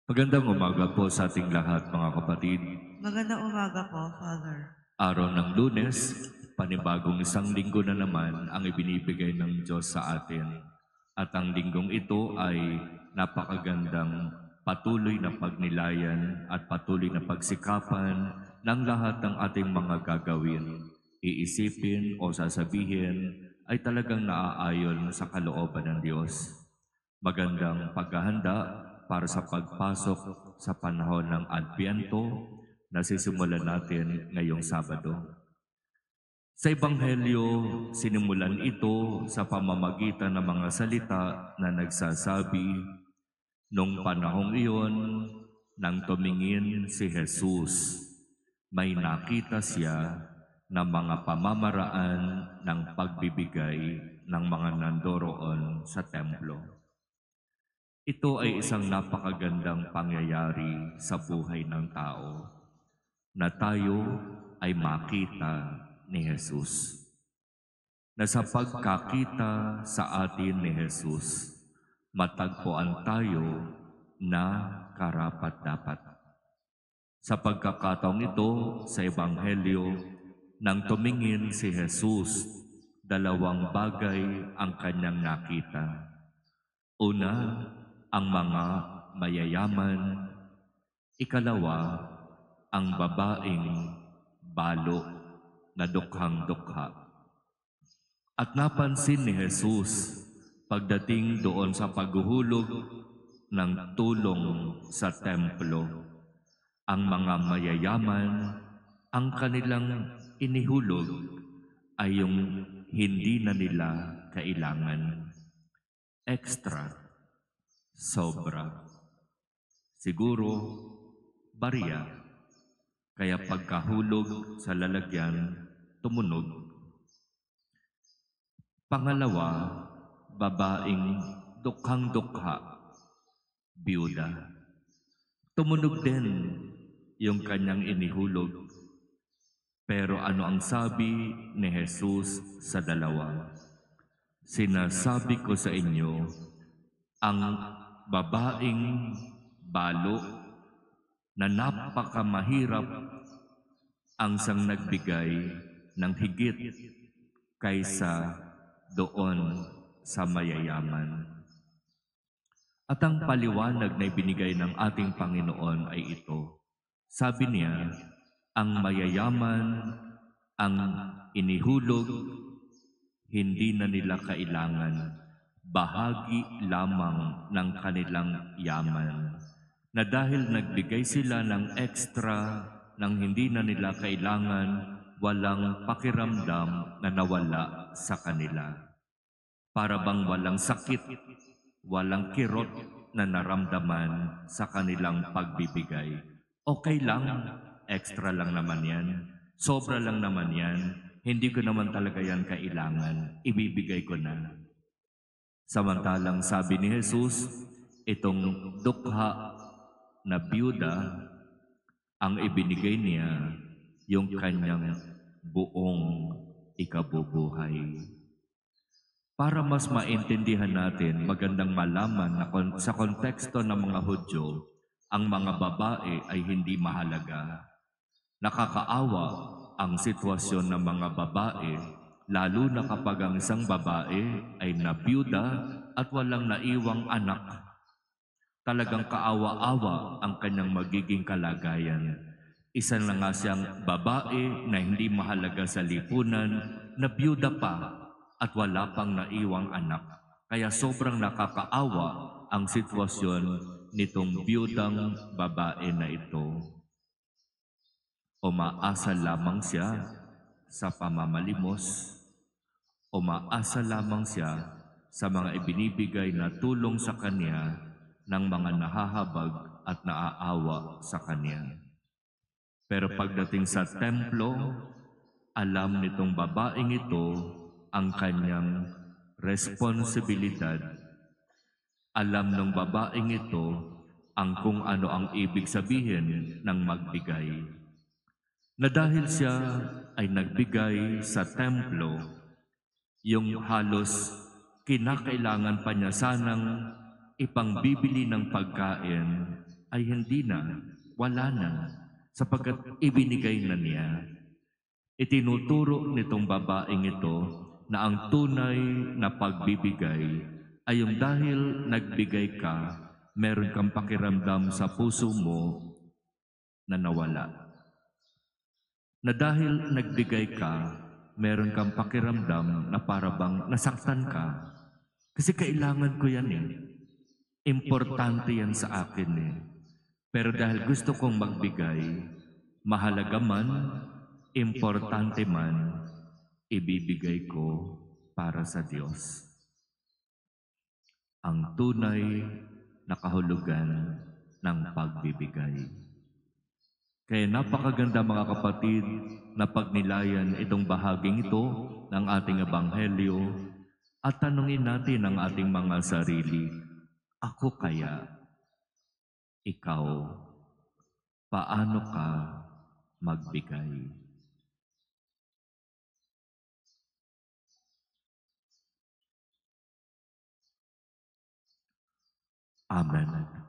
Magandang umaga po sa ating lahat, mga kapatid. Magandang umaga po, Father. Araw ng Lunes, panibagong isang linggo na naman ang ibinibigay ng Diyos sa atin. At ang linggong ito ay napakagandang patuloy na pagnilayan at patuloy na pagsikapan ng lahat ng ating mga gagawin. Iisipin o sasabihin ay talagang naaayon sa kalooban ng Diyos. Magandang paghahanda para sa pagpasok sa panahon ng Adbyento na sisimulan natin ngayong Sabado. Sa Ebanghelyo, sinimulan ito sa pamamagitan ng mga salita na nagsasabi, "Nung panahong iyon, nang tumingin si Jesus, may nakita siya na mga pamamaraan ng pagbibigay ng mga nandoroon sa templo." Ito ay isang napakagandang pangyayari sa buhay ng tao, na tayo ay makita ni Jesus. Na sa pagkakita sa atin ni Jesus, matagpuan tayo na karapat-dapat. Sa pagkakataong ito sa Ebanghelyo, nang tumingin si Jesus, dalawang bagay ang kanyang nakita. Una, ang mga mayayaman. Ikalawa, ang babaeng balo na dukhang-dukha. At napansin ni Jesus pagdating doon sa paghuhulog ng tulong sa templo, ang mga mayayaman, ang kanilang inihulog ay yung hindi na nila kailangan. Extra, sobra. Siguro, barya. Kaya pagkahulog sa lalagyan, tumunog. Pangalawa, babaeng dukhang-dukha, biyuda. Tumunog din yung kanyang inihulog. Pero ano ang sabi ni Jesus sa dalawa? "Sinasabi ko sa inyo, ang babaeng balo na napakamahirap ang sang nagbigay ng higit kaysa doon sa mayayaman." At ang paliwanag na ibinigay ng ating Panginoon ay ito. Sabi niya, ang mayayaman, ang inihulog, hindi na nila kailangan. Bahagi lamang ng kanilang yaman. Na dahil nagbigay sila ng extra nang hindi na nila kailangan, walang pakiramdam na nawala sa kanila. Para bang walang sakit, walang kirot na naramdaman sa kanilang pagbibigay. Okay lang, extra lang naman yan, sobra lang naman yan, hindi ko naman talaga yan kailangan, ibibigay ko na. Samantalang sabi ni Jesus, itong dukha na biyuda, ang ibinigay niya yung kanyang buong ikabubuhay. Para mas maintindihan natin, magandang malaman na sa konteksto ng mga Hudyo, ang mga babae ay hindi mahalaga. Nakakaawa ang sitwasyon ng mga babae, lalo na kapag ang isang babae ay nabiyuda at walang naiwang anak. Talagang kaawa-awa ang kanyang magiging kalagayan. Isa na nga siyang babae na hindi mahalaga sa lipunan, na biyuda pa at wala pang naiwang anak. Kaya sobrang nakakaawa ang sitwasyon nitong biyudang babae na ito. Umaasa lamang siya sa pamamalimos, umaasa lamang siya sa mga ibinibigay na tulong sa kanya ng mga nahahabag at naaawa sa kanya. Pero pagdating sa templo, alam nitong babaeng ito ang kanyang responsibilidad. Alam ng babaeng ito ang kung ano ang ibig sabihin ng magbigay. Na dahil siya ay nagbigay sa templo, yung halos kinakailangan pa niya sanang ipangbibili ng pagkain ay hindi na, wala na, sapagkat ibinigay na niya. Itinuturo nitong babaeng ito na ang tunay na pagbibigay ay yung dahil nagbigay ka, meron kang pakiramdam sa puso mo na nawala. Na dahil nagbigay ka, meron kang pakiramdam na para bang nasaktan ka. Kasi kailangan ko yan eh. Importante yan sa akin eh. Pero dahil gusto kong magbigay, mahalaga man, importante man, ibibigay ko para sa Diyos. Ang tunay na kahulugan ng pagbibigay. Kaya napakaganda mga kapatid na pagnilayan itong bahaging ito ng ating ebanghelyo at tanungin natin ang ating mga sarili, ako kaya, ikaw, paano ka magbigay? Amen.